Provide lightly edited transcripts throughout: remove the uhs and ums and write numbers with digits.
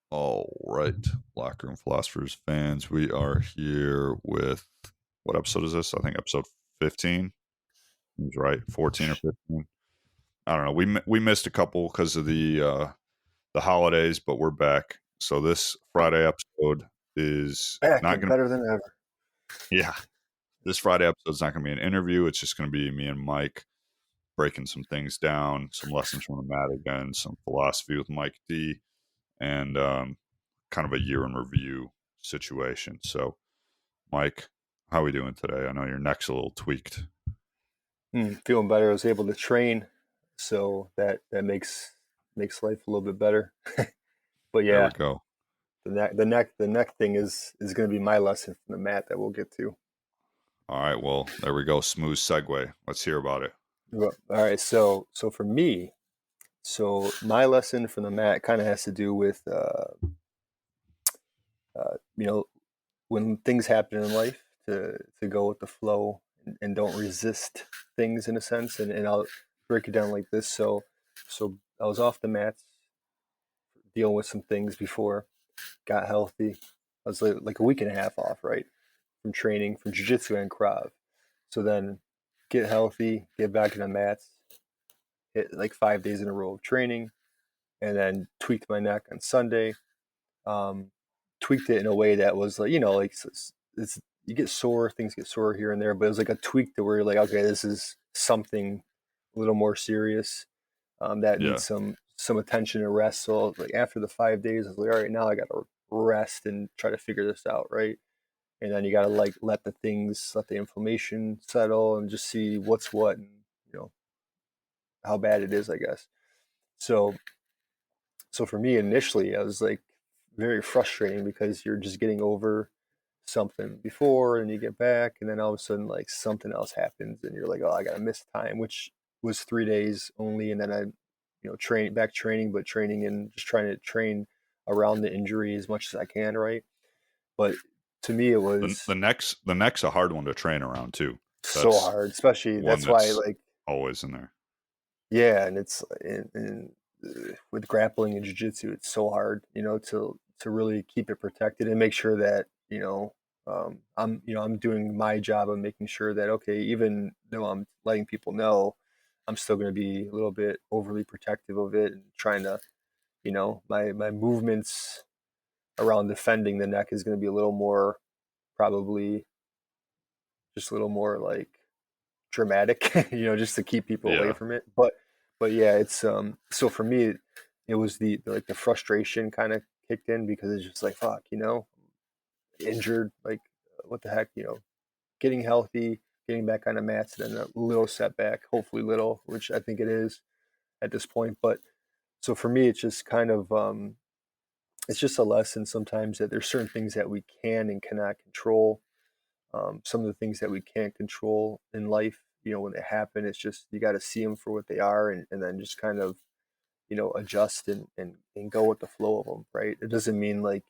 All right, Locker Room Philosophers fans, we are here with what episode is this? I think episode 15. He's right, 14 or 15. I don't know. We missed a couple because of the holidays, but we're back. So this Friday episode is Back not and going to. better than ever. Yeah, this Friday episode is not going to be an interview. It's just going to be me and Mike breaking some things down, some lessons from the mat again, some philosophy with Mike D, and kind of a year in review situation. So, Mike, how are we doing today? I know your neck's a little tweaked. Feeling better. I was able to train, so that makes life a little bit better. But There we yeah, go. the neck thing is going to be my lesson from the mat that we'll get to. All right. Well, there we go. Smooth segue. Let's hear about it. Well, all right, so for me, so my lesson from the mat kind of has to do with you know when things happen in life to go with the flow and don't resist things in a sense, and I'll break it down like this. So I was off the mats dealing with some things before, got healthy. I was like a week and a half off, right, from training from jiu-jitsu and krav. So then get healthy, get back in the mats, hit like 5 days in a row of training, and then tweaked my neck on Sunday. Um, Tweaked it in a way that was like, like it's you get sore, things get sore here and there, but it was like a tweak to where you're like, okay, this is something a little more serious, that Yeah. needs some attention and rest. So like after the 5 days, I was like, all right, now I got to rest and try to figure this out, right? And then you got to like let the inflammation settle and just see what's what and you know how bad it is, I guess. So so for me initially, I was like very frustrating because you're just getting over something before and you get back and then all of a sudden like something else happens and you're like, oh, I gotta miss time, which was 3 days only, and then I training, but training and just trying to train around the injury as much as I can, right? But to me it The, was the neck's a hard one to train around too. so That's hard, especially one that's why that's like always in there. yeah, and it's with grappling and jiu-jitsu it's so hard, to really keep it protected and make sure that I'm doing my job of making sure that, okay, even though I'm letting people know, I'm still going to be a little bit overly protective of it and trying to, my movements around defending the neck is going to be a little more, probably just a little more like dramatic, just to keep people away Yeah. from it. But yeah, it's so for me it was like the frustration kind of kicked in because it's just like fuck, injured, like what the heck, getting healthy, getting back on the mats, and then a little setback, hopefully little, which I think it is at this point. But so for me it's just kind of it's just a lesson sometimes that there's certain things that we can and cannot control. Some of the things that we can't control in life, when they happen, it's just you got to see them for what they are, and then just kind of adjust and go with the flow of them, right? It doesn't mean like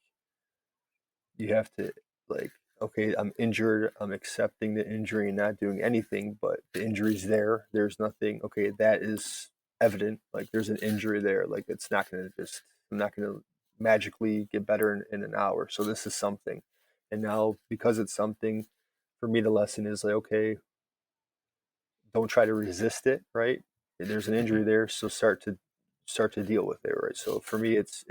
you have to, like, okay, I'm injured, I'm accepting the injury and not doing anything, but the injury's there, there's nothing, okay, that is evident, like there's an injury there, like it's not going to just, I'm not going to magically get better in an hour, so this is something. And now because it's something, for me the lesson is like, okay, don't try to resist it, right? There's an Mhm. injury there, so start to deal with it, right? So for me it's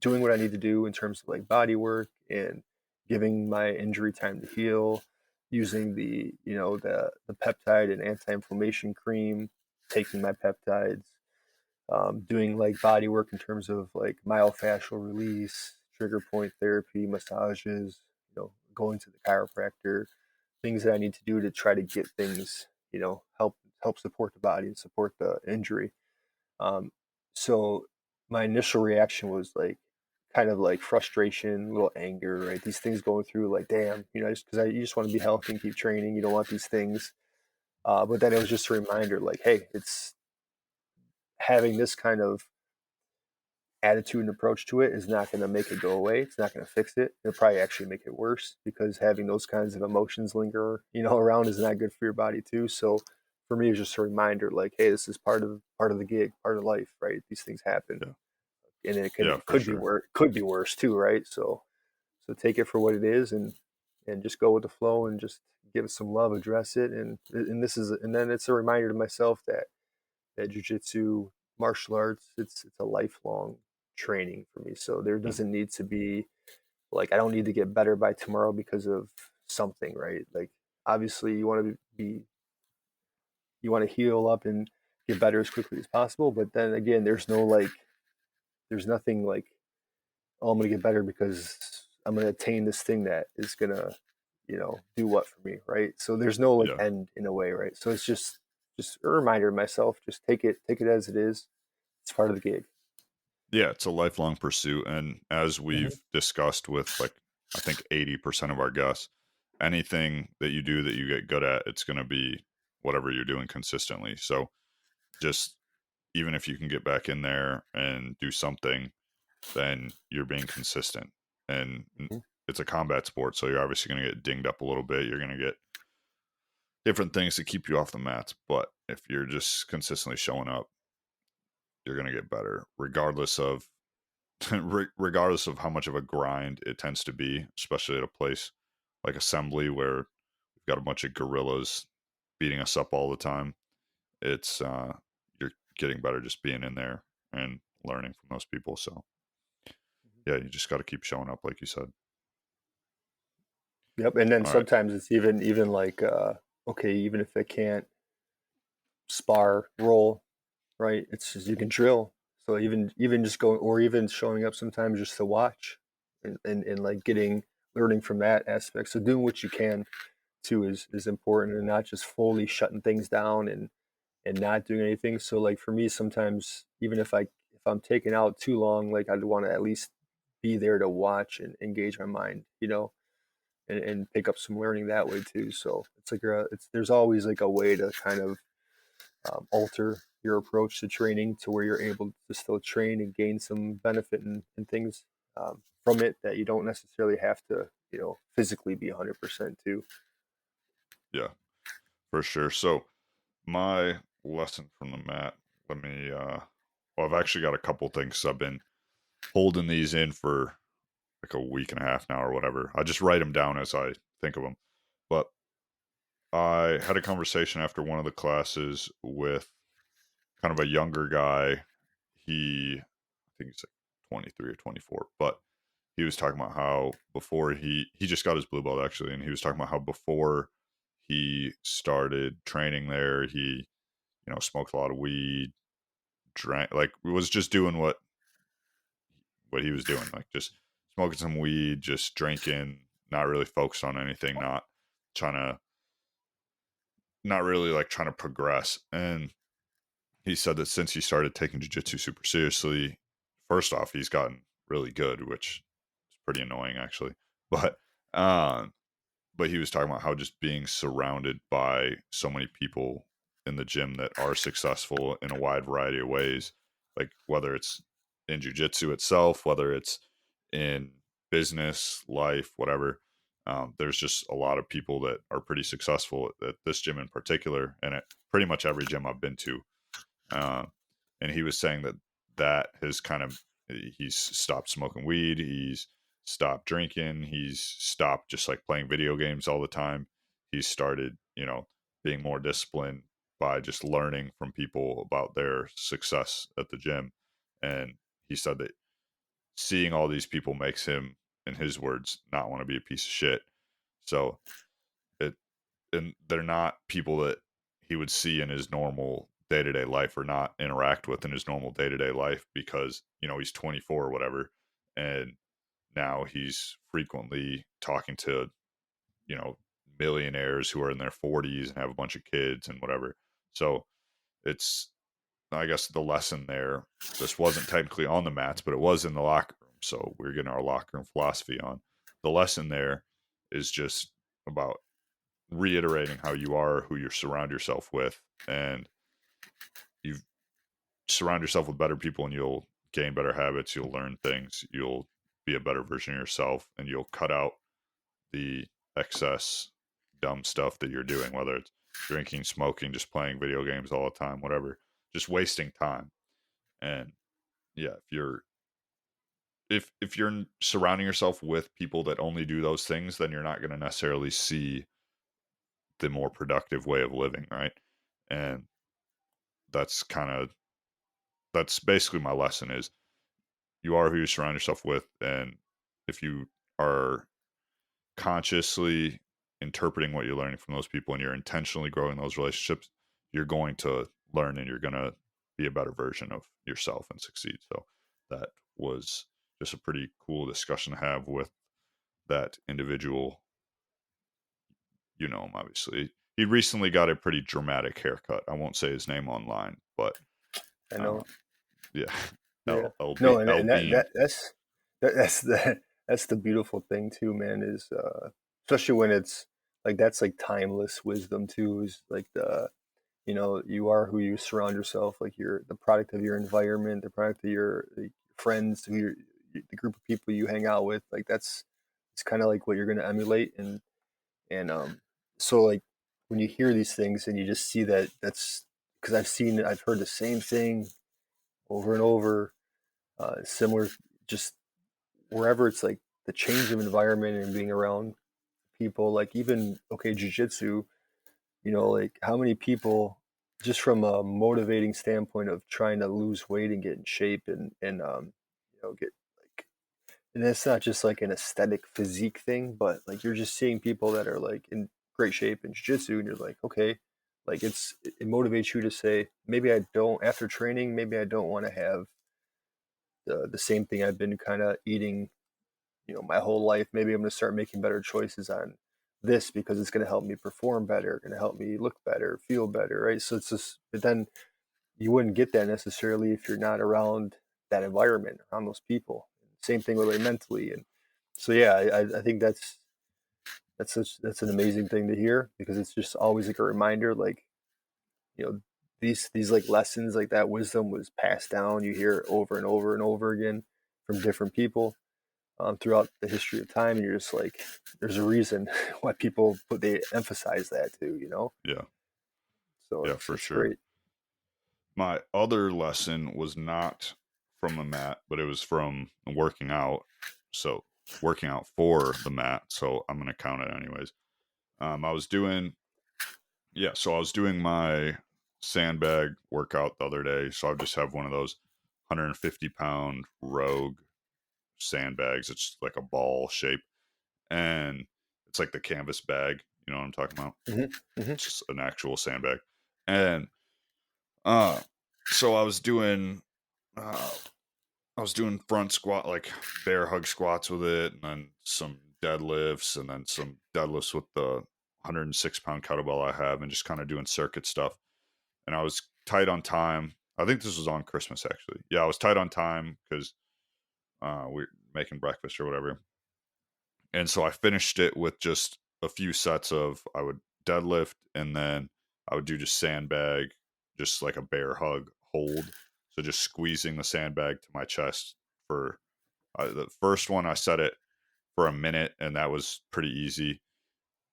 doing what I need to do in terms of like body work and giving my injury time to heal, using the peptide and anti-inflammation cream, taking my peptides, doing like body work in terms of like myofascial release, trigger point therapy, massages, going to the chiropractor, things that I need to do to try to get things, help support the body and support the injury. Um, so my initial reaction was like kind of like frustration, a little anger, right? These things going through, like, damn, just because you just want to be healthy and keep training, you don't want these things. But then it was just a reminder, like, hey, it's having this kind of attitude and approach to it is not going to make it go away. It's not going to fix it. It'll probably actually make it worse because having those kinds of emotions linger, around is not good for your body too. So for me, it's just a reminder, like, hey, this is part of the gig, part of life, right? These things happen. Yeah. and Yeah, it for sure. could be worse too, right? So take it for what it is, and just go with the flow, and just give it some love, address it, and then it's a reminder to myself that jujitsu, martial arts, it's a lifelong training for me. So there Mm. doesn't need to be like, I don't need to get better by tomorrow because of something, right? Like, obviously you want to be you want to heal up and get better as quickly as possible, but then again, there's nothing like, oh, I'm gonna get better because I'm gonna attain this thing that is gonna, do what for me, right? So there's no like Yeah. end in a way, right? So it's just a reminder to myself, just take it as it is. It's part of the gig. Yeah, it's a lifelong pursuit. And as Mhm. we've discussed with like, I think 80% of our guests, anything that you do that you get good at, it's going to be whatever you're doing consistently. So just even if you can get back in there and do something, then you're being consistent. And Mhm. it's a combat sport. So you're obviously going to get dinged up a little bit. You're going to get different things to keep you off the mats. But if you're just consistently showing up, you're going to get better, regardless of regardless of how much of a grind it tends to be, especially at a place like Assembly where we've got a bunch of gorillas beating us up all the time. It's you're getting better just being in there and learning from those people. So yeah, you just got to keep showing up, like you said. Yep. And then All right. sometimes it's even like, okay, even if they can't spar, roll, right? It's just, you can drill. So even just going, or even showing up sometimes just to watch, and like learning from that aspect. So doing what you can too is important, and not just fully shutting things down and not doing anything. So like for me, sometimes even if I'm taking out too long, like I'd want to at least be there to watch and engage my mind, and pick up some learning that way too. So it's like, there's always like a way to kind of alter your approach to training to where you're able to still train and gain some benefit and things from it that you don't necessarily have to, physically be 100% too. Yeah, for sure. So my lesson from the mat. Let me. Well, I've actually got a couple things. I've been holding these in for like a week and a half now, or whatever. I just write them down as I think of them. But I had a conversation after one of the classes with kind of a younger guy. I think he's like 23 or 24, but he was talking about how before he just got his blue belt actually, and he was talking about how before he started training there, he smoked a lot of weed, drank, like was just doing what he was doing, like just smoking some weed, just drinking, not really focused on anything, trying to, not really like trying to progress. And he said that since he started taking jiu-jitsu super seriously, first off, he's gotten really good, which is pretty annoying actually. But um but he was talking about how just being surrounded by so many people in the gym that are successful in a wide variety of ways, like whether it's in jiu-jitsu itself, whether it's in business, life, whatever. There's just a lot of people that are pretty successful at this gym in particular, and at pretty much every gym I've been to. uh, and he was saying that has kind of, he's stopped smoking weed, he's stopped drinking, he's stopped just like playing video games all the time. He's started, being more disciplined by just learning from people about their success at the gym. And he said that seeing all these people makes him, in his words, not want to be a piece of shit. So it, and they're not people that he would see in his normal day-to-day life, or not interact with in his normal day-to-day life, because he's 24 or whatever, and now he's frequently talking to you know millionaires who are in their 40s and have a bunch of kids and whatever. So it's, I guess the lesson there, this wasn't technically on the mats, but it was in the locker room, so we're getting our locker room philosophy on. The lesson there is just about reiterating how you are, who you surround yourself with, and you surround yourself with better people, and you'll gain better habits, you'll learn things, you'll be a better version of yourself, and you'll cut out the excess dumb stuff that you're doing, whether it's drinking, smoking, just playing video games all the time, whatever, just wasting time. And yeah, if you're if you're surrounding yourself with people that only do those things, then you're not going to necessarily see the more productive way of living, right? And that's kind of that's basically my lesson is you are who you surround yourself with, and if you are consciously interpreting what you're learning from those people and you're intentionally growing those relationships, you're going to learn and you're going to be a better version of yourself and succeed. So that was just a pretty cool discussion to have with that individual. You know him, obviously. He recently got a pretty dramatic haircut. I won't say his name online, but I know. um, yeah, Yeah. LB No, and Bean. that's the beautiful thing too, man, is especially when it's like that's like timeless wisdom too, is like you are who you surround yourself, like you're the product of your environment, the product of your like, friends, the group of people you hang out with, like that's it's kind of like what you're going to emulate and so like when you hear these things and you just see that that's because I've heard the same thing over and over similar just wherever it's like the change of environment and being around people like even okay jujitsu like how many people just from a motivating standpoint of trying to lose weight and get in shape and get like and it's not just like an aesthetic physique thing but like you're just seeing people that are like in great shape in jiu-jitsu and you're like okay like it motivates you to say maybe I don't after training maybe I don't want to have the same thing I've been kind of eating my whole life. Maybe I'm going to start making better choices on this because it's going to help me perform better, going to help me look better, feel better, right? So it's just, but then you wouldn't get that necessarily if you're not around that environment, around those people. Same thing with like mentally, and so yeah, I think that's an amazing thing to hear because it's just always like a reminder, like you know these like lessons like that wisdom was passed down. You hear it over and over and over again from different people throughout the history of time, and you're just like, there's a reason why they emphasize that too. Yeah, So yeah, it's for it's sure. great. My other lesson was not from a mat, but it was from working out. So working out for the mat. So I'm gonna count it anyways. I was doing Yeah, so I was doing my sandbag workout the other day. So I just have one of those 150-pound Rogue sandbags. It's like a ball shape, and it's like the canvas bag. You know what I'm talking about? Hmm. Hmm. It's just an actual sandbag. And uh, so uh, I was doing front squat, like bear hug squats with it, and then some deadlifts, and then some deadlifts with the 106-pound kettlebell I have, and just kind of doing circuit stuff. And I was tight on time. I think this was on Christmas, actually. Yeah, I was tight on time because we are making breakfast or whatever. And so I finished it with just a few sets of I would deadlift and then I would do just sandbag, just like a bear hug hold. So just squeezing the sandbag to my chest for the first one. I set it for a minute and that was pretty easy.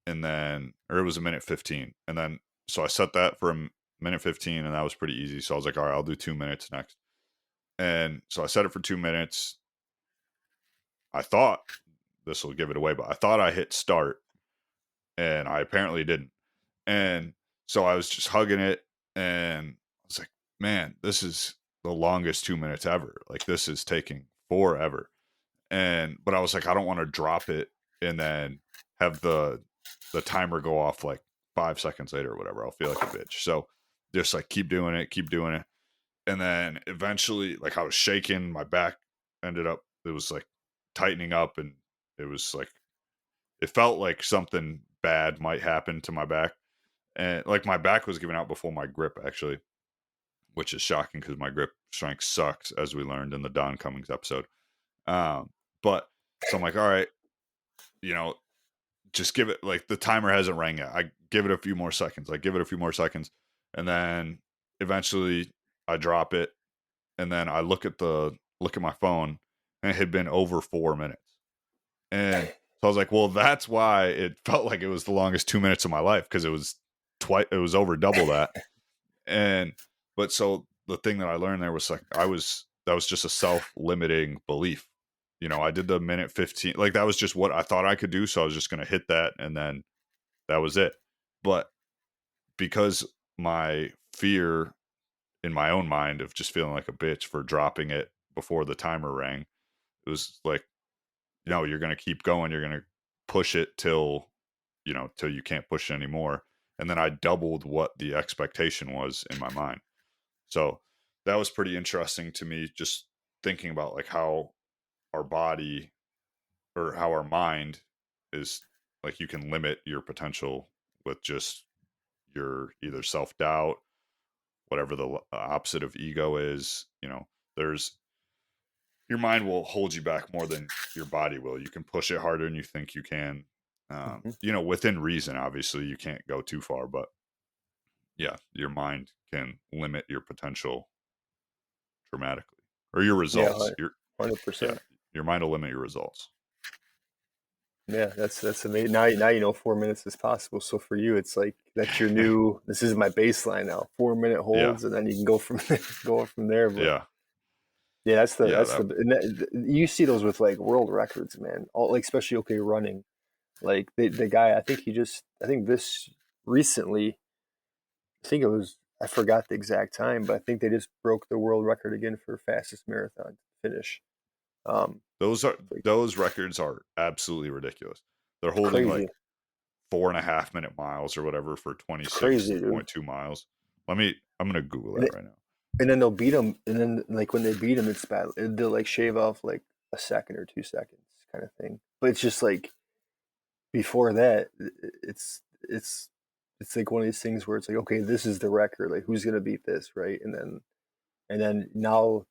And then, or it was a minute 15. And then, so I set that for a minute 15 and that was pretty easy. So I was like, all right, I'll do 2 minutes next. And so I set it for 2 minutes. I thought this will give it away, but I thought I hit start and I apparently didn't. And so I was just hugging it and I was like, man, this is the longest 2 minutes ever. Like this is taking forever. But I was like, I don't want to drop it and then have the timer go off like 5 seconds later or whatever. I'll feel like a bitch. So just like keep doing it, keep doing it. And then eventually, like I was shaking, my back ended up, it was like tightening up and it was like, it felt like something bad might happen to my back. And like my back was giving out before my grip, actually, which is shocking because my grip strength sucks, as we learned in the Don Cummings episode. But so I'm like, all right, you know, just give it like the timer hasn't rang yet. I give it a few more seconds. I give it a few more seconds. And then eventually I drop it. And then I look at my phone and it had been over 4 minutes. And so I was like, well, that's why it felt like it was the longest 2 minutes of my life because it was over double that. And but so the thing that I learned there was like that was just a self-limiting belief. I did the minute 15. Like that was just what I thought I could do. So I was just going to hit that and then that was it. But because my fear in my own mind of just feeling like a bitch for dropping it before the timer rang, it was like, no, you're going to keep going. You're going to push it till you can't push it anymore. And then I doubled what the expectation was in my mind. So that was pretty interesting to me, just thinking about like how our body or how our mind is like you can limit your potential with just your either self-doubt, whatever the opposite of ego is. There's your mind will hold you back more than your body will. You can push it harder than you think you can. Mhm. Within reason, obviously you can't go too far, but yeah, your mind can limit your potential dramatically or your Yeah, results. Yeah, 100%. your mind will limit your results. Yeah, that's amazing. Now you know 4 minutes is possible. So for you, it's like that's your new. This is my baseline now. 4 minute Yeah, holds, and then you can go from there, go from there. But yeah, yeah, yeah. that's the and you see those with like world records, man. All like especially okay running. Like the guy, I think this recently, I think it was I forgot the exact time, but I think they just broke the world record again for fastest marathon finish. Um, Those are like those records are absolutely ridiculous. They're it's holding crazy. like 4.5 minute miles or whatever for It's twenty six crazy, dude. point two miles. I'm gonna Google And that right now. and then they'll beat them, and then like when they beat them, it's bad. They'll like shave off like a second or 2 seconds, kind of thing. But it's just like before that, it's it's like one of these things where it's like, okay, this is the record. Like, who's gonna beat this, right? And then now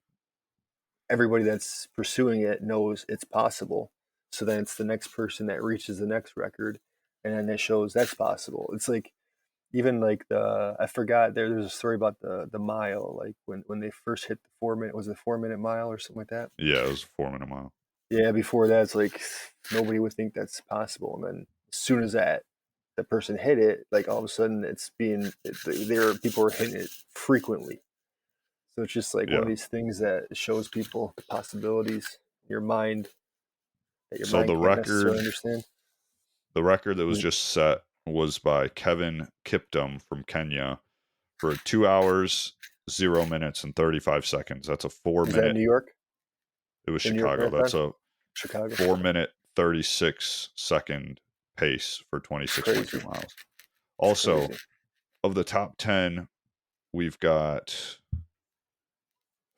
everybody that's pursuing it knows it's possible. So then it's the next person that reaches the next record, and then it shows that's possible. It's like even like I forgot there's a story about the mile, like when they first hit the 4 minute, was it 4 minute mile or something like that? Yeah, it was a 4 minute mile. Yeah, before that it's like nobody would think that's possible, and then as soon as that person hit it, like all of a sudden there people are hitting it frequently. So it's just like one of Yeah. these things that shows people the possibilities in your mind that your So mind the can't necessarily record understand. the record that was just set was by Kevin Kiptum from Kenya for 2 hours, 0 minutes, and 35 seconds. That's a four Is that minute. New York? It was The New York Chicago. That's Marathon? a Chicago? Okay. 4 minute 36 second pace for It's 26.2 crazy. miles. It's Also, crazy. of the top 10, we've got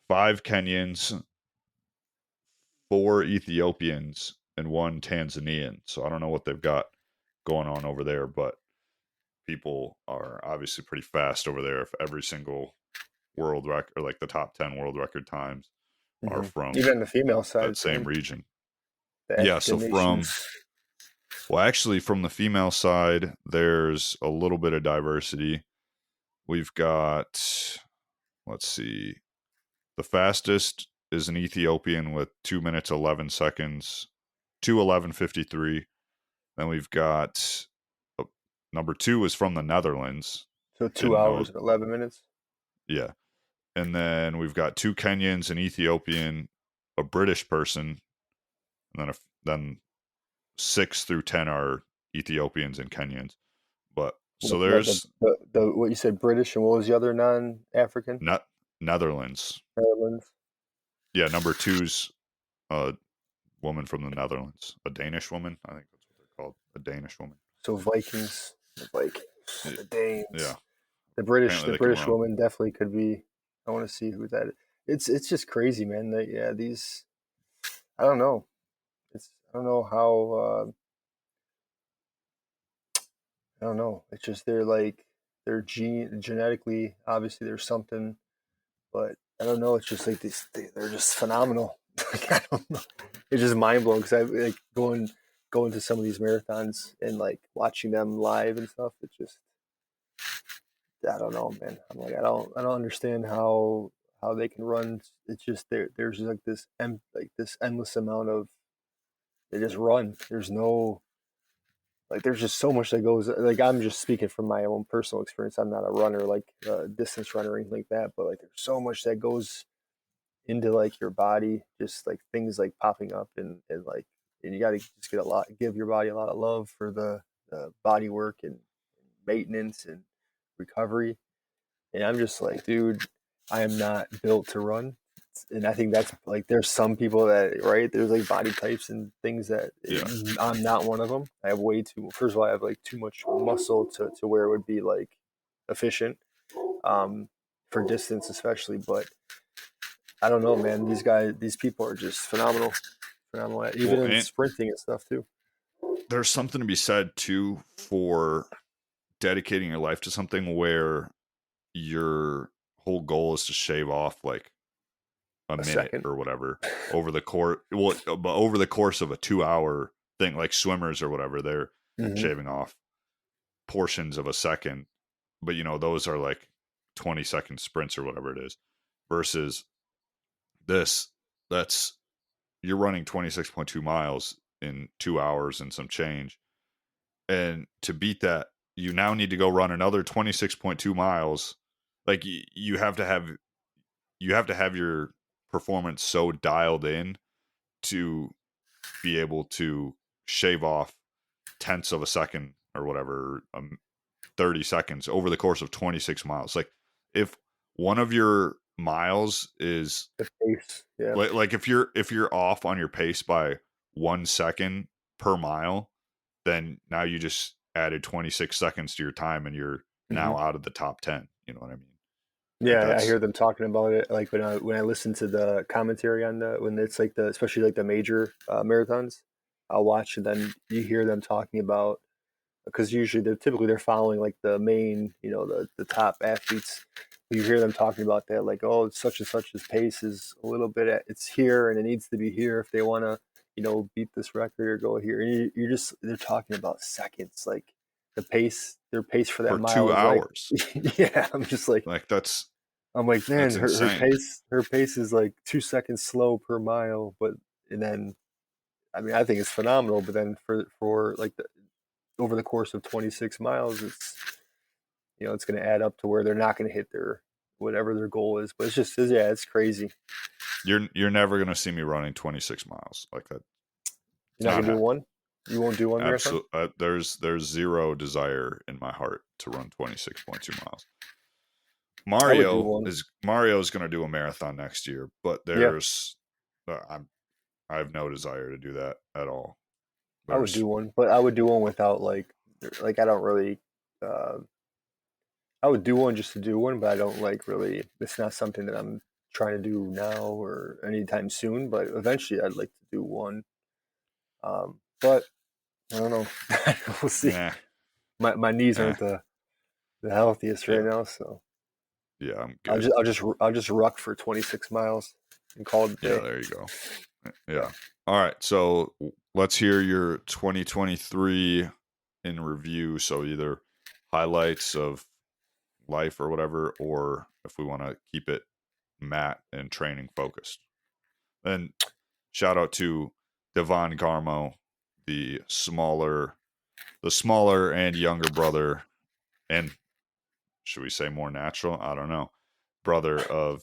five Kenyans, four Ethiopians, and one Tanzanian. So I don't know what they've got going on over there, but people are obviously pretty fast over there. If every single world record, or like the top 10 world record times, are from Even on the female side, that it's same same. region. The Yeah. So African nations. actually, from the female side, there's a little bit of diversity. We've got, let's see, the fastest is an Ethiopian with 2 minutes 11 seconds, 2:11:53. Then we've got uh, number two is from the Netherlands. So two Didn't know. hours and 11 minutes. Yeah. And then we've got two Kenyans, an Ethiopian, a British person, and then 6 through 10 are Ethiopians and Kenyans. But so there's What you said, British, and what was the other non-African? not Netherlands. Netherlands. Yeah, number two's a woman from the Netherlands, a Danish woman. I think that's what they're called, a Danish woman. So Vikings, Yeah, the yeah. Danes, Apparently The they can British run. woman definitely could be. I want to see who that is. It's just crazy, man. Yeah, these. I don't know. I don't know how. I don't know. It's just they're like they're genetically obviously there's something, but I don't know. It's just like they're just phenomenal. Like, I don't know. It's just mind blowing because I like going to some of these marathons and like watching them live and stuff. It's just I don't know, man. I'm like I don't understand how they can run. It's just there's like like this endless amount of they just run. There's no like there's just so much that goes like I'm just speaking from my own personal experience. I'm not a runner like a distance runner or anything like that, but like there's so much that goes into like your body, just like things like popping up and like, and you got to just give your body a lot of love for the body work and maintenance and recovery. And I'm just like, dude, I am not built to run. And I think that's like, there's some people that, right? There's like body types and things that Yeah. I'm not one of them. I have way too, first of all, I have like too much muscle to where it would be like efficient um, for distance, especially. But I don't know, man. These people are just phenomenal, phenomenal, even Well, in and sprinting and stuff too. there's something to be said too for dedicating your life to something where your whole goal is to shave off like a A minute second. or whatever over the course. Well, but over the course of a 2 hour thing, like swimmers or whatever, they're Mm-hmm. shaving off portions of a second. But those are like 20-second sprints or whatever it is. Versus this, that's you're running 26.2 miles in 2 hours and some change. And to beat that, you now need to go run another 26.2 miles. Like you have to have your performance so dialed in to be able to shave off tenths of a second or whatever, 30 seconds over the course of 26 miles. Like if one of your miles is The pace, yeah. like if you're off on your pace by 1 second per mile, then now you just added 26 seconds to your time and you're Mm-hmm. now out of the top 10. You know what I mean? Like Yeah, I that's hear them talking about it. Like when I listen to the commentary on when it's like especially like the major marathons, I'll watch and then you hear them talking about, because usually they're following like the main, the top athletes. You hear them talking about that, like, oh, such and such's pace is a little bit it's here and it needs to be here if they want to, beat this record or go here. And you're just they're talking about seconds, like their pace for that for mile two is like, hours. yeah. Like that's I'm like, man, that's insane. her pace is like 2 seconds slow per mile, but and then I mean I think it's phenomenal, but then for like over the course of 26 miles, it's going to add up to where they're not going to hit their whatever their goal is. But yeah, it's crazy. You're never gonna see me running 26 miles like that. It's You're not not going to do happening. one. You won't do one marathon. Absolutely. There's zero desire in my heart to run 26.2 miles. I would do one. Mario's going to do a marathon next year, but Yeah, I have no desire to do that at all. I would There's do one, but I would do one without like I don't really. Uh, I would do one just to do one, but I don't like really. It's not something that I'm trying to do now or anytime soon. But eventually, I'd like to do one. But I don't know. We'll see. nah, My knees eh, aren't the healthiest right yeah, now, so yeah, I'm I'll good. just I'll just I'll just ruck for 26 miles and call it a Yeah, day. there you go. Yeah. Yeah. All right, so let's hear your 2023 in review. So either highlights of life or whatever, or if we want to keep it mat and training focused. Then shout out to Devon Garmo, the smaller and younger brother, and should we say more natural? I don't know. Brother of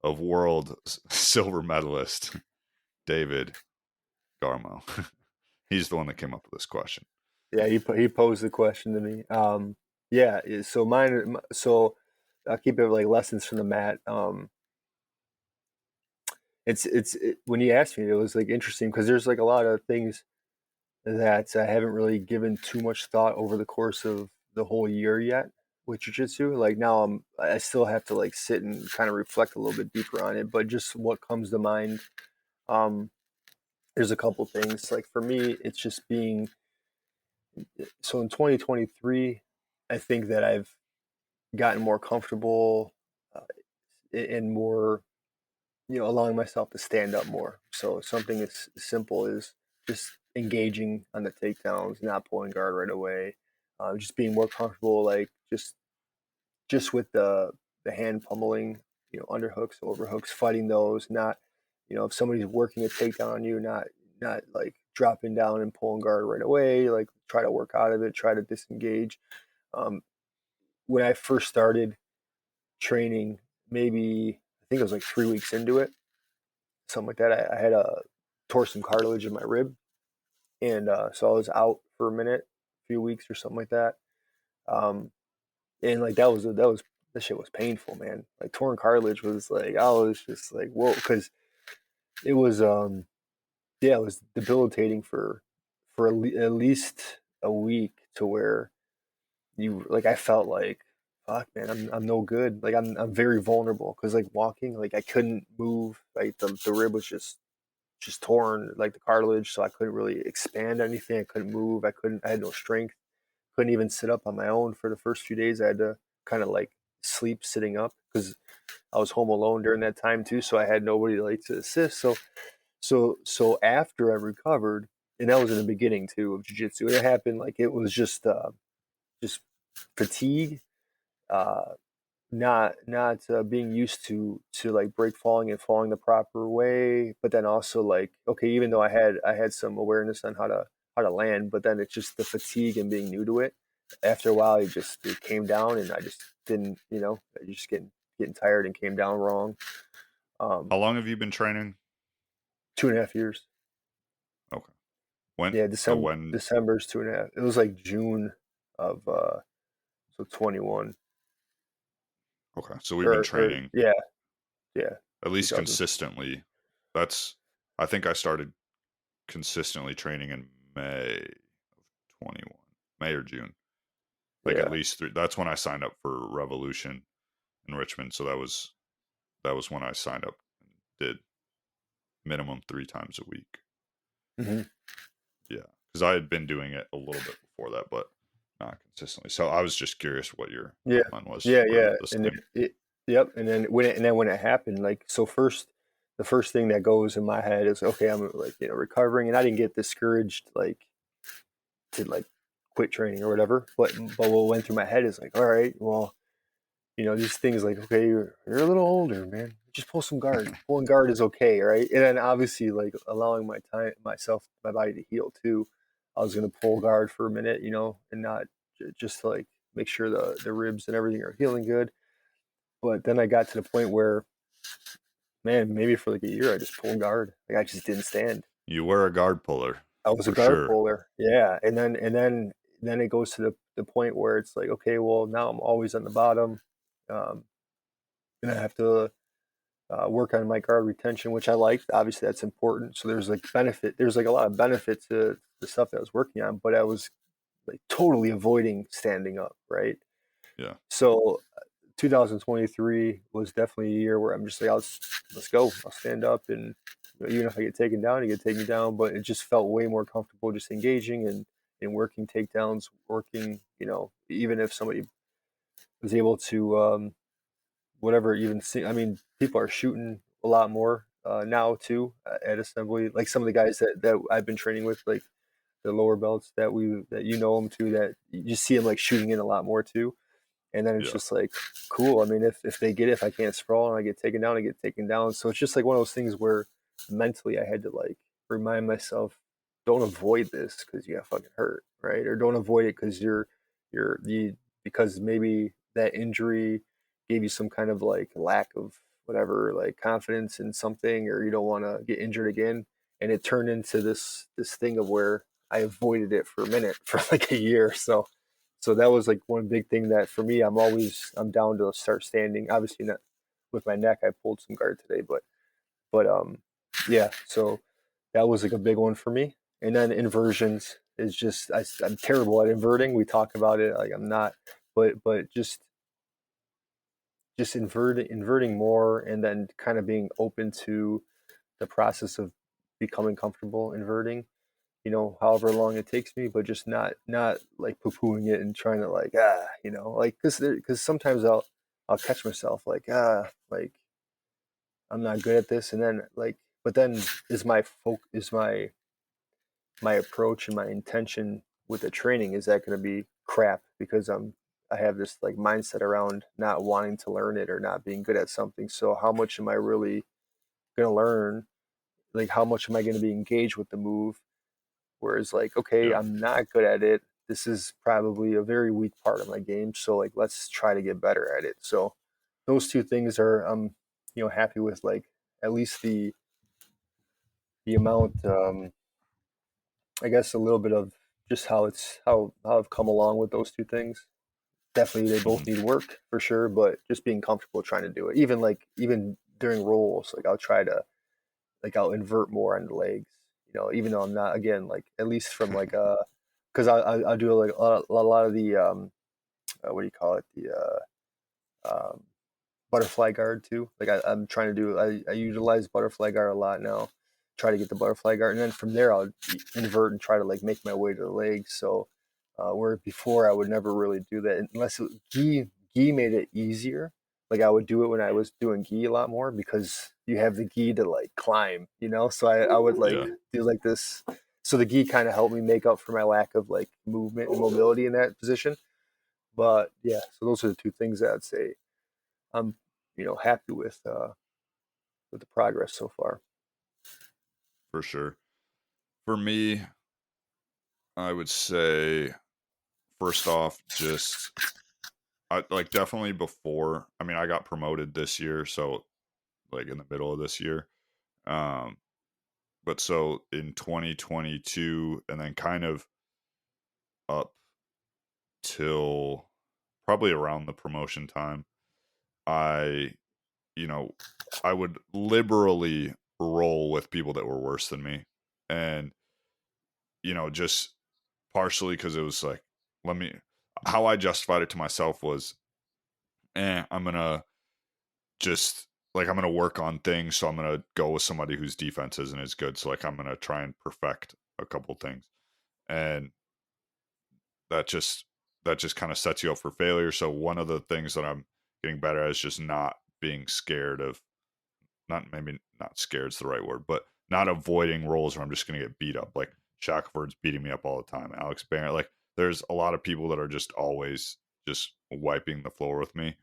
of world silver medalist David Garmo. He's the one that came up with this question. Yeah, he posed the question to me. Yeah, so so I'll keep it like lessons from the mat. When he asked me, it was like interesting because there's like a lot of things that I haven't really given too much thought over the course of the whole year yet with jujitsu. Like now I still have to like sit and kind of reflect a little bit deeper on it, but just what comes to mind. Um, there's a couple things. Like for me, it's just being so in 2023, I think that I've gotten more comfortable uh, and more, allowing myself to stand up more. So something as simple as just engaging on the takedowns, not pulling guard right away, just being more comfortable, like just with the hand pummeling, underhooks, overhooks, fighting those, not, if somebody's working a takedown on you, not like dropping down and pulling guard right away, like try to work out of it, try to disengage. Um, when I first started training, maybe think it was like 3 weeks into it, something like that. I had tore some cartilage in my rib, and so I was out for a minute, a few weeks or something like that. Um, and like that shit was painful, man. Like torn cartilage was like I was just like whoa, because it was yeah, it was debilitating for at least a week, to where you like I felt like fuck, man, I'm no good. Like I'm very vulnerable, because like walking, like I couldn't move. Like the rib was just torn, like the cartilage, so I couldn't really expand anything. I couldn't move. I had no strength. Couldn't even sit up on my own for the first few days. I had to kind of like sleep sitting up, because I was home alone during that time too, so I had nobody like to assist. So after I recovered, and that was in the beginning too of jiu-jitsu, it happened like it was just fatigue, uh not being used to like break falling and falling the proper way, but then also like okay, even though I had some awareness on how to land, but then it's just the fatigue and being new to it. After a while, it came down, and I just didn't, I just getting tired and came down wrong. How um long have you been training? 2.5 years. Okay. When? Yeah, So when? December's 2.5. It was like June of so 21, Okay. So we've been or training yeah, yeah, at least 2000. consistently. That's. I think I started consistently training in May of 21, May or June. Like at Yeah. least three. That's when I signed up for Revolution in Richmond. So that was when I signed up and did minimum 3 times a week. Hmm. Yeah, because I had been doing it a little bit before that, but not consistently. So I was just curious what your Yeah, timeline was. yeah, We're yeah. the And same. yep. And then when it happened, like so, the first thing that goes in my head is okay, I'm like recovering, and I didn't get discouraged like to like quit training or whatever. But what went through my head is like, all right, well, these things like okay, you're a little older, man. Just pull some guard. Pulling guard is okay, right? And then obviously like allowing my body to heal too. I was gonna pull guard for a minute, and not just to like make sure the ribs and everything are healing good. But then I got to the point where, man, maybe for like a year I just pulled guard. Like I just didn't stand. You were a guard puller I was a for guard sure. puller. Yeah. And then it goes to the point where it's like, okay, well now I'm always on the bottom. Um, and I have to work on my guard retention, which I liked. Obviously, that's important. So there's like benefit. There's like a lot of benefit to the stuff that I was working on, but I was like totally avoiding standing up, right? Yeah, So 2023 was definitely a year where I'm just like, let's go. I'll stand up, and even if I get taken down, I get taken down. But it just felt way more comfortable just engaging and working takedowns, working. Even if somebody was able to whatever, even see. I mean, people are shooting a lot more now too at assembly. Like some of the guys that I've been training with, like the lower belts that them too, that you just see them like shooting in a lot more too. And then it's yeah, just like cool. I mean, if they get it, if I can't sprawl and I get taken down, I get taken down. So it's just like one of those things where mentally I had to like remind myself, don't avoid this because you got fucking hurt, right? Or don't avoid it because because maybe that injury gave you some kind of like lack of whatever, like confidence in something, or you don't want to get injured again. And it turned into this thing of where I avoided it for a minute for like a year. So that was like one big thing that for me, I'm down to start standing. Obviously not with my neck. I pulled some guard today, but yeah. So that was like a big one for me. And then inversions is just I'm terrible at inverting. We talk about it like I'm not, but just inverting more, and then kind of being open to the process of becoming comfortable inverting, however long it takes me, but just not like poo-pooing it and trying to like like because sometimes I'll catch myself like I'm not good at this, and then like but then is my approach and my intention with the training, is that going to be crap because I have this like mindset around not wanting to learn it or not being good at something. So how much am I really going to learn? Like how much am I going to be engaged with the move? Whereas like, okay, yeah. I'm not good at it. This is probably a very weak part of my game. So like, let's try to get better at it. So those two things are happy with like at least the amount. I guess a little bit of just how I've come along with those two things. Definitely, they both Mhm. need work for sure, but just being comfortable trying to do it. Even during rolls, like I'll invert more on the legs. Even though I'm not, again, like at least from like because I do like a lot of the what do you call it, the butterfly guard too. Like I'm trying to do, I utilize butterfly guard a lot now. Try to get the butterfly guard, and then from there I'll invert and try to like make my way to the legs. So where before I would never really do that unless gi made it easier. Like I would do it when I was doing gi a lot more because you have the gi to like climb. So I would like Yeah, do like this. So the gi kind of helped me make up for my lack of like movement and mobility in that position. But yeah, so those are the two things that I'd say I'm happy with the progress so far. for sure. For me, I would say first off, just I like definitely before. I mean, I got promoted this year, so like in the middle of this year. Um, but so in 2022, and then kind of up till probably around the promotion time, I, you know, I would liberally roll with people that were worse than me. And, just partially because it was like, let me, how I justified it to myself was, I'm going to just, like, I'm going to work on things. So I'm going to go with somebody whose defense isn't as good. So, like, I'm going to try and perfect a couple things. And that just, that just kind of sets you up for failure. So one of the things that I'm getting better at is just not being scared of, not maybe not scared is the right word, but not avoiding roles where I'm just going to get beat up. Like Shackelford's beating me up all the time. Alex Barrett, like there's a lot of people that are just always just wiping the floor with me,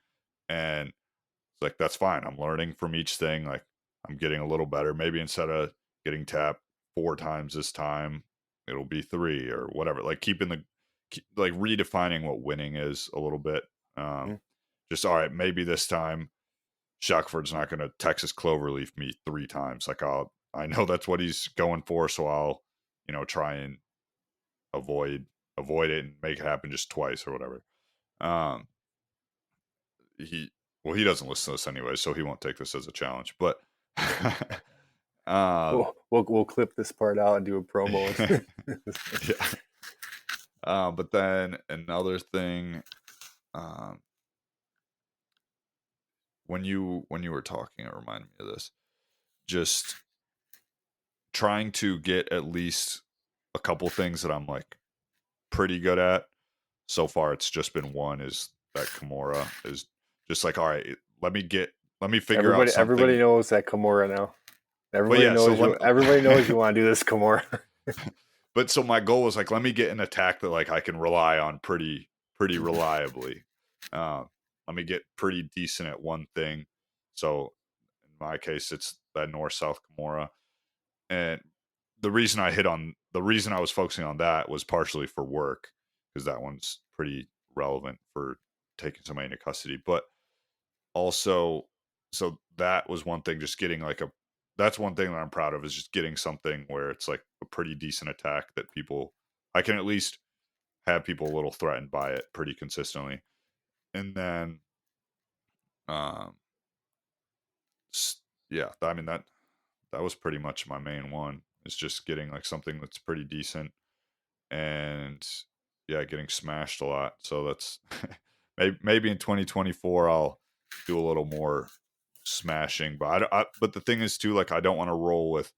and it's like that's fine. I'm learning from each thing. Like I'm getting a little better. Maybe instead of getting tapped 4 times this time, it'll be 3 or whatever. Like like redefining what winning is a little bit. Um, Mm-hmm. just all right. Maybe this time Shackelford's not going to Texas Cloverleaf me 3 times. Like I know that's what he's going for, so I'll, try and avoid avoid it and make it happen just twice or whatever. Um, he well, he doesn't listen to this anyway, so he won't take this as a challenge. But, um, We'll clip this part out and do a promo. yeah. But then another thing, um, when you were talking, it reminded me of this. Just trying to get at least a couple things that I'm like pretty good at. So far, it's just been one is that Kimura is just like, all right, let me figure out Everybody something. knows that Kimura now. But yeah, so Everybody knows you want to do this Kimura. but so my goal was like, let me get an attack that like I can rely on pretty reliably. Um, let me get pretty decent at one thing. So in my case, it's that north south Kimura, and the reason I was focusing on that was partially for work because that one's pretty relevant for taking somebody into custody, but also so that was one thing, just getting like a that's one thing that I'm proud of is just getting something where it's like a pretty decent attack that people I can at least have people a little threatened by it pretty consistently. And then um yeah, I mean that was pretty much my main one. Is just getting like something that's pretty decent and yeah, getting smashed a lot. So that's maybe in 2024 I'll do a little more smashing. But but the thing is too, like I don't want to roll with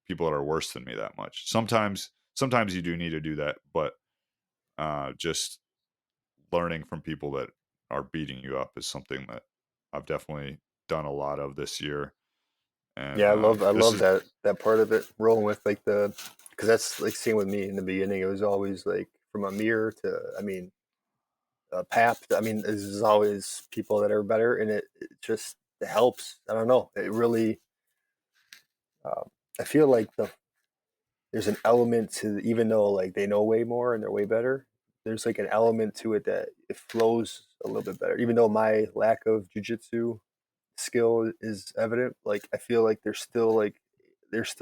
people that are worse than me that much. Sometimes you do need to do that, but just learning from people that are beating you up is something that I've definitely done a lot of this year. And Yeah, I this love is that part of it. Rolling with like because that's like same with me in the beginning. It was always like from a mirror to, I mean, Pap. I mean, there's always people that are better, and it just it helps. I don't know. It really. I feel like there's an element to, even though like they know way more and they're way better. There's like an element to it that it flows a little bit better. Even though my lack of jujitsu skill is evident, like I feel like there's still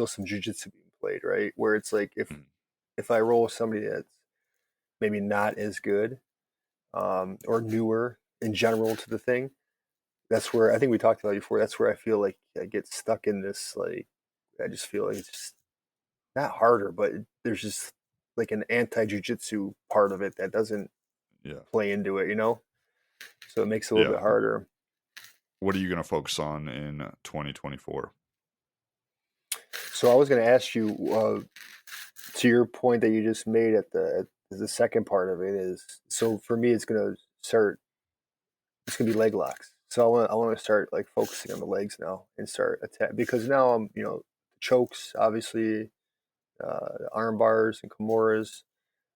some jujitsu being played, right? Where it's like Mm. if I roll with somebody that's maybe not as good, or newer in general to the thing, that's where I think we talked about it before. That's where I feel like I get stuck in this. Like I just feel like it's just not harder, but there's just like an anti jujitsu part of it that doesn't Yeah. play into it, you know. So it makes it a little Yeah. bit harder. What are you going to focus on in 2024? So I was going to ask you, to your point that you just made at the second part of it is, so for me it's going to start, it's going to be leg locks. So I want to start like focusing on the legs now and start attack, because now I'm, you know, chokes obviously, arm bars and kimuras.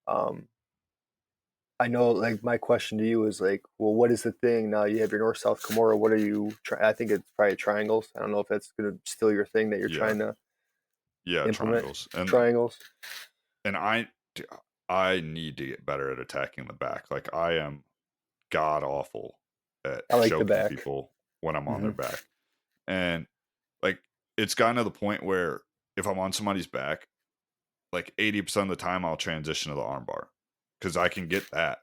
Um, I know, like my question to you is like, well, what is the thing now? You have your north south kimura. What are you? I think it's probably triangles. I don't know if that's going to still your thing that you're Yeah. trying to Yeah, implement. triangles. And Triangles. and I need to get better at attacking the back. Like I am god awful at I like the choking back. people when I'm on Hmm. their back. And like it's gotten to the point where if I'm on somebody's back, like 80% of the time I'll transition to the armbar because I can get that.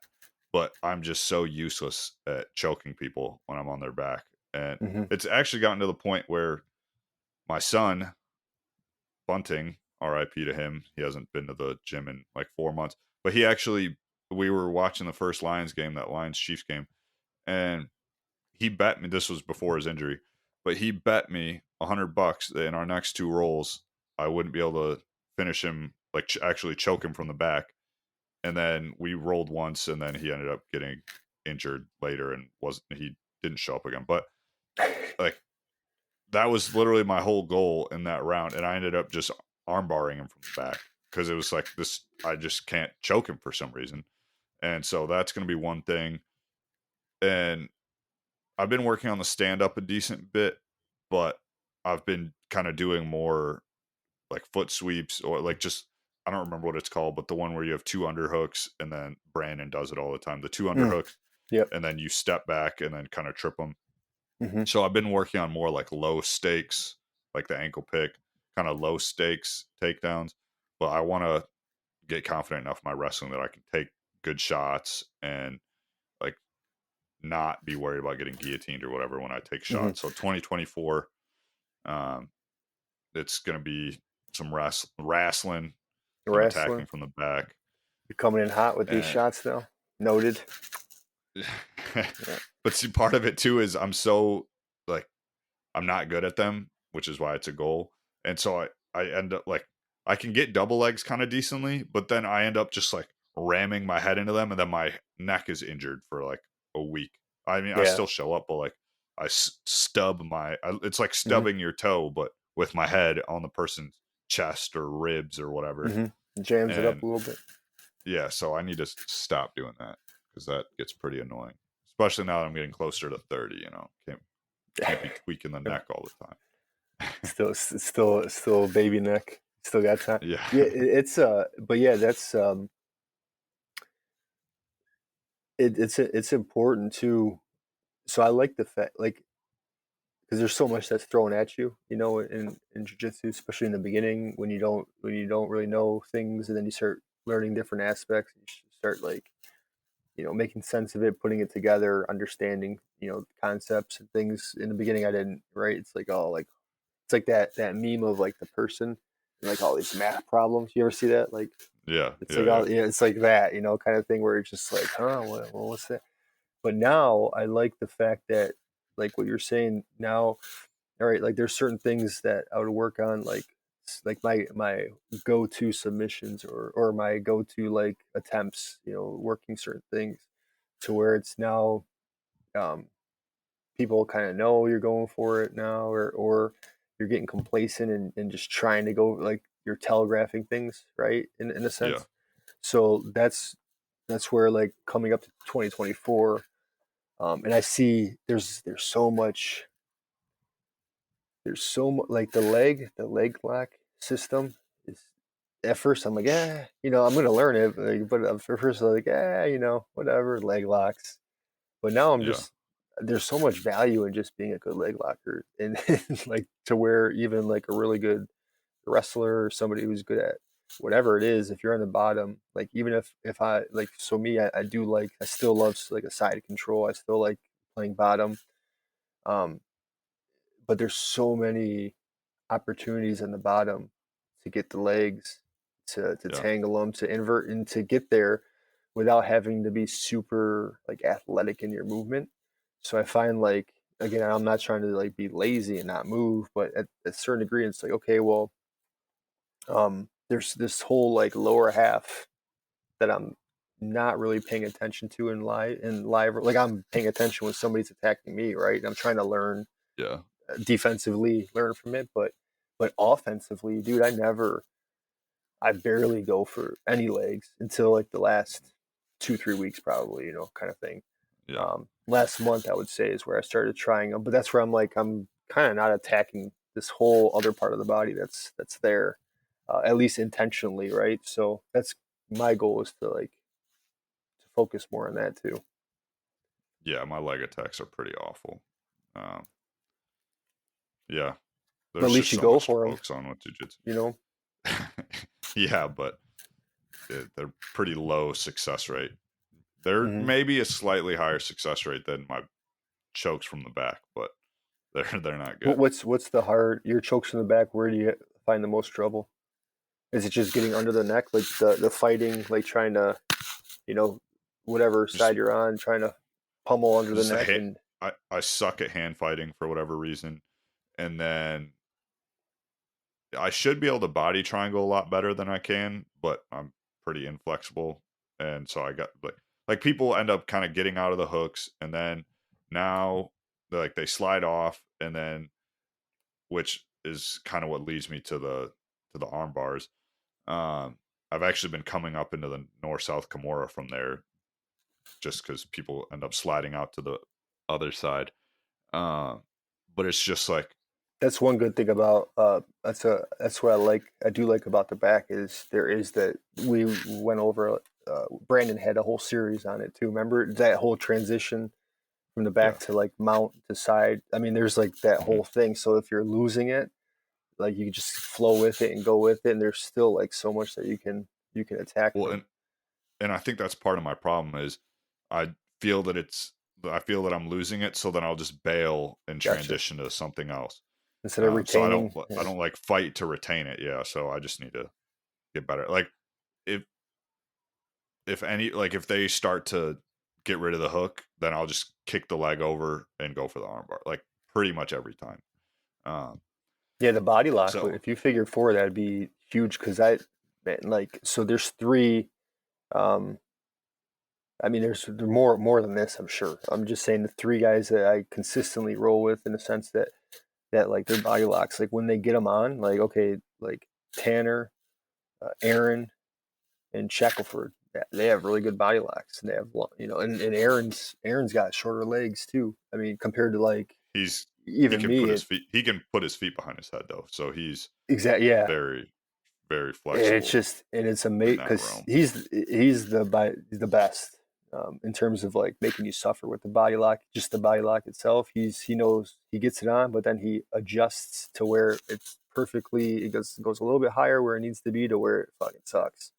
But I'm just so useless at choking people when I'm on their back. And Hmm. it's actually gotten to the point where my son, Bunting, RIP to him, he hasn't been to the gym in like 4 months, but he actually, we were watching the first Lions game, that Lions Chiefs game, and he bet me, this was before his injury, but he bet me $100 that in our next two rolls, I wouldn't be able to finish him, like actually choke him from the back. And then we rolled once, and then he ended up getting injured later and wasn't, he didn't show up again. But like that was literally my whole goal in that round, and I ended up just armbarring him from the back because it was like this. I just can't choke him for some reason, and so that's going to be one thing. And I've been working on the stand up a decent bit, but I've been kind of doing more like foot sweeps or like just, I don't remember what it's called, but the one where you have two underhooks and then Brandon does it all the time. The two Mm. underhooks Yep. and then you step back and then kind of trip them. Hmm. So I've been working on more like low stakes, like the ankle pick, kind of low stakes takedowns. But I want to get confident enough in my wrestling that I can take good shots and like not be worried about getting guillotined or whatever when I take Hmm. shots. So 2024, um, it's going to be some wrestling, some Wrestling. attacking from the back, You're coming in hot with these and shots now. Noted. Yeah. but see, part of it too is I'm so like I'm not good at them, which is why it's a goal. And so I end up like I can get double legs kind of decently, but then I end up just like ramming my head into them, and then my neck is injured for like a week. I mean, I Yeah. still show up, but like stub it's like Hmm. stubbing your toe, but with my head on the person's chest or ribs or whatever. Hmm. Jams it up And a little bit. yeah, so I need to stop doing that because that gets pretty annoying, especially now that I'm getting closer to 30. Can't be tweaking the neck all the time. Still baby neck. Still got time. Yeah. Yeah, it's but yeah, that's it's important too. So I like the fact, like, because there's so much that's thrown at you, you know, in jujitsu, especially in the beginning when you don't really know things, and then you start learning different aspects. You start like, you know, making sense of it, putting it together, understanding, you know, concepts and things. In the beginning, I didn't. Right? It's like, oh, like it's like that meme of like the person and like all these math problems. You ever see that? Like Yeah. it's Yeah. like Yeah. all, yeah, it's like that, you know, kind of thing where it's just like, huh, what's that? But now I like the fact that, like what you're saying now, all right, like there's certain things that I would work on, like my go-to submissions, or my go-to like attempts, you know, working certain things to where it's now, um, people kind of know you're going for it now, or you're getting complacent and just trying to go, like you're telegraphing things, right? In a Yeah. sense. So that's where, like, coming up to 2024, and I see there's so much, like the leg lock system is, at first I'm like, yeah, you know, I'm gonna learn it, like, but at first I'm like, yeah, you know, whatever, leg locks. But now I'm Yeah. just, there's so much value in just being a good leg locker, and like to where even like a really good wrestler or somebody who's good at whatever it is, if you're on the bottom, like even if I like, so me, I do like, I still love like a side control. I still like playing bottom. Um, but there's so many opportunities on the bottom to get the legs, to Yeah. tangle them, to invert, and to get there without having to be super like athletic in your movement. So I find like, again, I'm not trying to like be lazy and not move, but at a certain degree, it's like, okay, well, there's this whole like lower half that I'm not really paying attention to in live. Like I'm paying attention when somebody's attacking me, right? And I'm trying to learn Yeah. defensively, learn from it, but offensively, dude, I barely go for any legs until like the last 2-3 weeks, probably, kind of thing. Yeah. Last month, I would say, is where I started trying them, but that's where I'm like, I'm kind of not attacking this whole other part of the body that's there, at least intentionally, right? So that's my goal, is to like to focus more on that too. Yeah. My leg attacks are pretty awful. Um, yeah. But at There's least just you so go much to for them, focus on with jujitsu. you know. Yeah, but they're pretty low success rate. There hmm may be a slightly higher success rate than my chokes from the back, but they're not good. What's the hard your chokes in the back? Where do you find the most trouble? Is it just getting under the neck, like the fighting, like trying to, you know, whatever Just side you're on, trying to pummel under the just a neck? hit. And I suck at hand fighting for whatever reason, and then I should be able to body triangle a lot better than I can, but I'm pretty inflexible, and so I got like people end up kind of getting out of the hooks, and then now like they slide off, and then which is kind of what leads me to the arm bars. I've actually been coming up into the north south Kimura from there, just because people end up sliding out to the other side. Uh, but it's just like that's one good thing about that's what I do like about the back, is there is that we went over. Brandon had a whole series on it too. Remember that whole transition from the yeah, back to like mount to side? I mean, there's like that hmm whole thing. So if you're losing it, like you can just flow with it and go with it, and there's still like so much that you can attack well, from. and I think that's part of my problem is I feel that I feel that I'm losing it, so then I'll just bail and Gotcha. transition to something else. Instead of So I don't retaining, I yeah, don't like fight to retain it. Yeah, so I just need to get better. Like if if any like if they start to get rid of the hook, then I'll just kick the leg over and go for the armbar. Like pretty much every time. Um, yeah, the body lock. so If you figure four, that'd be huge, because man, like, so there's three. Um, I mean, there's more than this, I'm sure. I'm just saying the three guys that I consistently roll with, in the sense that like their body locks, like when they get them on, like, okay, like Tanner, Aaron, and Shackelford, yeah, they have really good body locks, and they have, and Aaron's got shorter legs too. I mean, compared to like he's he even can me, put his feet he can put his feet behind his head though. So he's yeah. very very It's flexible just, and it's in amazing that because realm. he's the best, in terms of like making you suffer with the body lock. Just the body lock itself, he knows, he gets it on, but then he adjusts to where it's perfectly. It goes a little bit higher where it needs to be, to where it fucking sucks.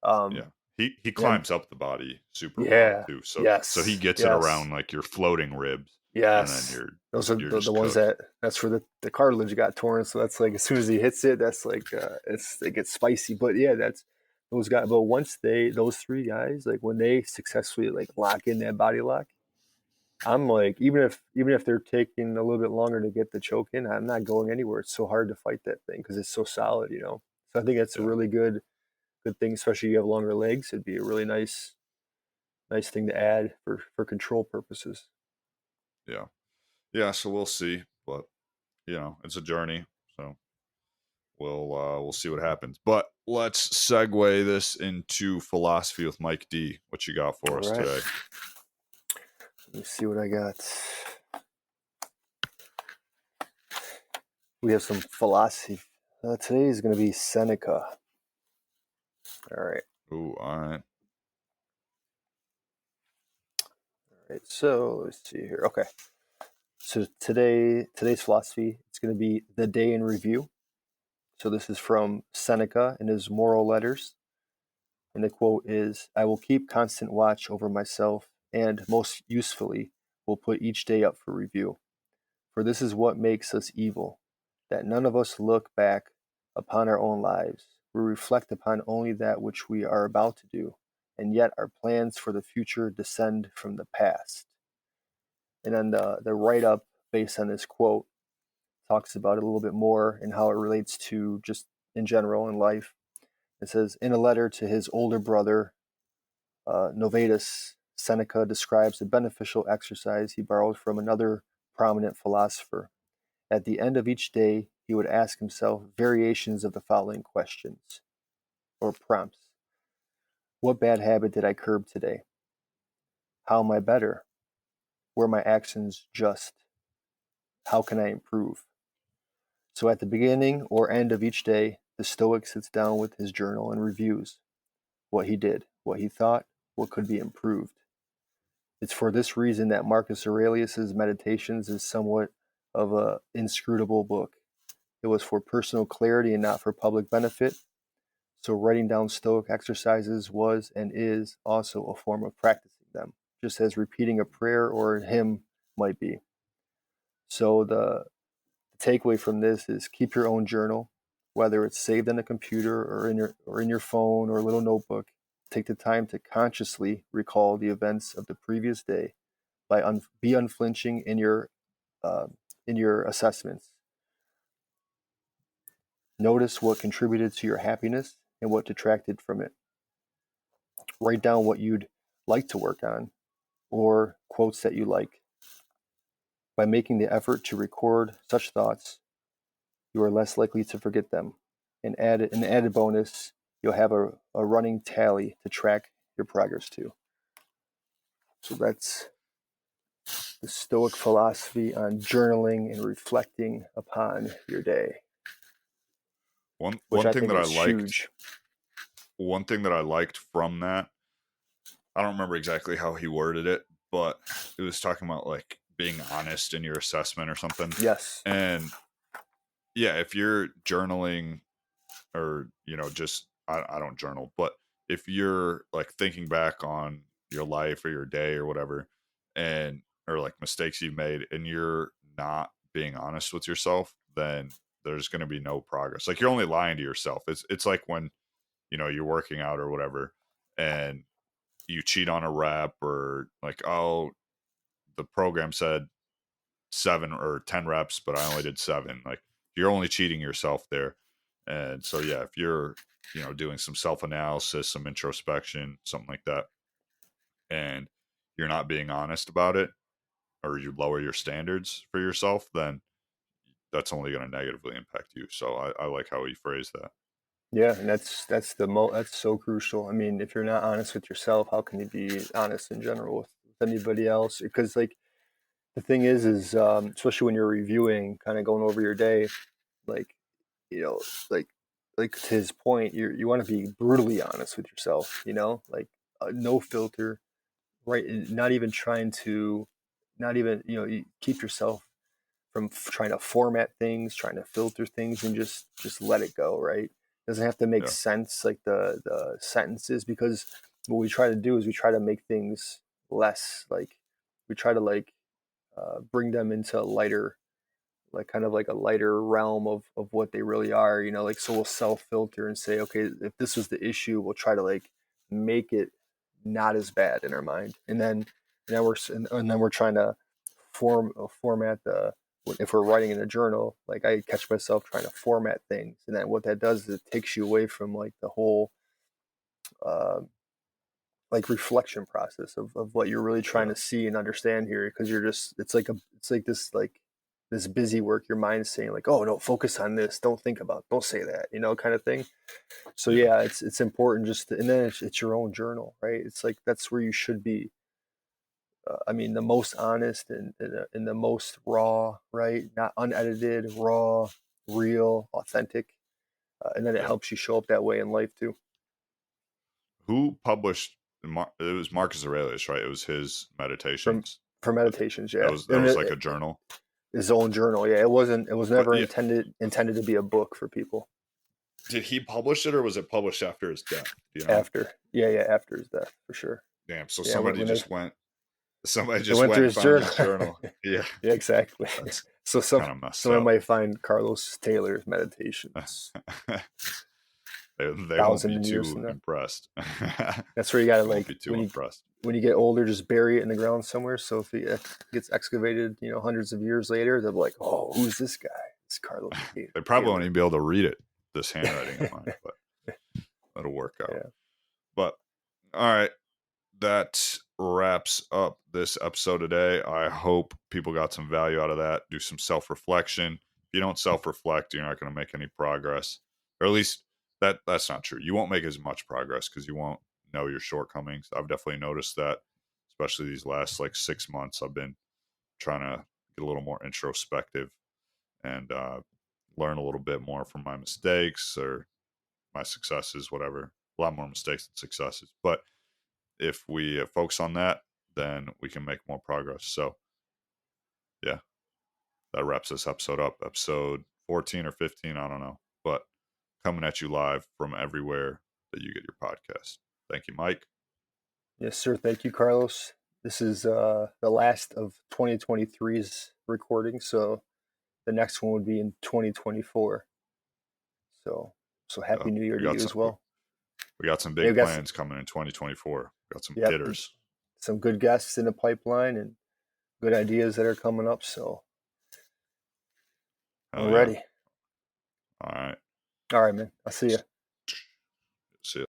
Um, Yeah. He and climbs up the body super well yeah, too. So he yes, gets it yes, around like your floating ribs and then yes. Those are you're the just ones cooked. that's where the cartilage got torn. So that's like, as soon as he hits it, that's like, it gets spicy. But yeah, that's those guys. But once those three guys, like when they successfully like lock in that body lock, I'm like, even if they're taking a little bit longer to get the choke in, I'm not going anywhere. It's so hard to fight that thing because it's so solid. So I think that's a Yeah. really good thing, especially if you have longer legs. It'd be a really nice thing to add for control purposes. Yeah. Yeah, so we'll see, but it's a journey. So we'll see what happens. But let's segue this into philosophy with Mike D. What you got for All us right, today? let me see what I got. We have some philosophy. Today is going to be Seneca. All right. Ooh, all right. right, so let's see here. Okay, so today's philosophy, it's going to be the day in review. So this is from Seneca in his Moral Letters, and the quote is, "I will keep constant watch over myself, and most usefully will put each day up for review. For this is what makes us evil, that none of us look back upon our own lives. We reflect upon only that which we are about to do, and yet our plans for the future descend from the past." And then the write up based on this quote talks about it a little bit more and how it relates to just in general in life. It says, in a letter to his older brother, Novatus, Seneca describes a beneficial exercise he borrowed from another prominent philosopher. At the end of each day, he would ask himself variations of the following questions or prompts. What bad habit did I curb today? How am I better? Were my actions just? How can I improve? So at the beginning or end of each day, the Stoic sits down with his journal and reviews what he did, what he thought, what could be improved. It's for this reason that Marcus Aurelius's Meditations is somewhat of an inscrutable book. It was for personal clarity and not for public benefit. So writing down Stoic exercises was and is also a form of practicing them, just as repeating a prayer or a hymn might be. So the takeaway from this is keep your own journal, whether it's saved on a computer or in your phone or a little notebook. Take the time to consciously recall the events of the previous day. Be unflinching uh, in your assessments. Notice what contributed to your happiness and what detracted from it. Write down what you'd like to work on or quotes that you like. By making the effort to record such thoughts, you are less likely to forget them. An added bonus, you'll have a running tally to track your progress to. So that's the Stoic philosophy on journaling and reflecting upon your day, One which one I thing think that I is liked, huge. one thing that I liked from that, I don't remember exactly how he worded it, but it was talking about like being honest in your assessment or something. Yes. And yeah, if you're journaling or, just I don't journal, but if you're like thinking back on your life or your day or whatever, and or like mistakes you've made and you're not being honest with yourself, then there's going to be no progress. Like you're only lying to yourself. It's like when, you're working out or whatever, and you cheat on a rep, or like, oh, the program said 7 or 10 reps, but I only did 7. Like you're only cheating yourself there. And so, yeah, if you're, doing some self analysis, some introspection, something like that, and you're not being honest about it, or you lower your standards for yourself, then that's only going to negatively impact you. So I like how he phrased that. Yeah, and that's so crucial. I mean, if you're not honest with yourself, how can you be honest in general with anybody else? Because like the thing is especially when you're reviewing, kind of going over your day, like you know, like to his point, you want to be brutally honest with yourself. No filter, right? And not even trying to, not even you keep yourself from trying to format things, trying to filter things, and just let it go, right? It doesn't have to make Yeah. sense like the sentences, because what we try to do is we try to make things less like we try to bring them into a lighter, like kind of like a lighter realm of what they really are, like so we'll self filter and say, okay, if this was the issue, we'll try to like make it not as bad in our mind, and then we're trying to format the if we're writing in a journal, like I catch myself trying to format things, and then what that does is it takes you away from like the whole uh, like reflection process of what you're really trying Yeah. to see and understand here, because you're just it's like this busy work your mind's saying like, oh no, focus on this, don't say that, kind of thing. So Yeah. yeah, it's important and then it's your own journal, right? It's like that's where you should be. I mean, the most honest and the most raw, right? Not unedited, raw, real, authentic, and then it Yeah. helps you show up that way in life too. Who published it was Marcus Aurelius, right? It was his from meditations. for meditations. That Yeah, was and like a journal. his own journal. Yeah, it wasn't. It was But never yeah, intended to be a book for people. did he publish it or was it published after his death? Do you know? After, yeah, after his death for sure. Damn. So Yeah, somebody when they just went. Somebody they just went went through and his found journal. his journal. Yeah, Yeah, exactly. that's So kind of messed someone up. might find Carlos Taylor's meditations They won't be 1,000 years too from now. impressed. That's where you gotta They won't like be too impressed. when you get older, just bury it in the ground somewhere. So if it gets excavated, hundreds of years later, they'll be like, "Oh, who's this guy? It's Carlos They probably won't Taylor." even be able to read it, this handwriting of mine, but that'll work out. Yeah. But all right, that wraps up this episode today. I hope people got some value out of that. Do some self-reflection. If you don't self-reflect, you're not going to make any progress, or at least that's not true. You won't make as much progress because you won't know your shortcomings. I've definitely noticed that, especially these last like 6 months. I've been trying to get a little more introspective and learn a little bit more from my mistakes or my successes, whatever. A lot more mistakes than successes. But if we focus on that, then we can make more progress. So, yeah, that wraps this episode up. Episode 14 or 15, I don't know. But coming at you live from everywhere that you get your podcast. Thank you, Mike. Yes, sir. Thank you, Carlos. This is the last of 2023's recording, so the next one would be in 2024. So happy New Year We to got you some. as well. We got some Yeah, big we got plans coming in 2024. We got some yep, hitters. some good guests in the pipeline and good ideas that are coming up. So Hell I'm yeah. ready. All right. All right, man. I'll see you.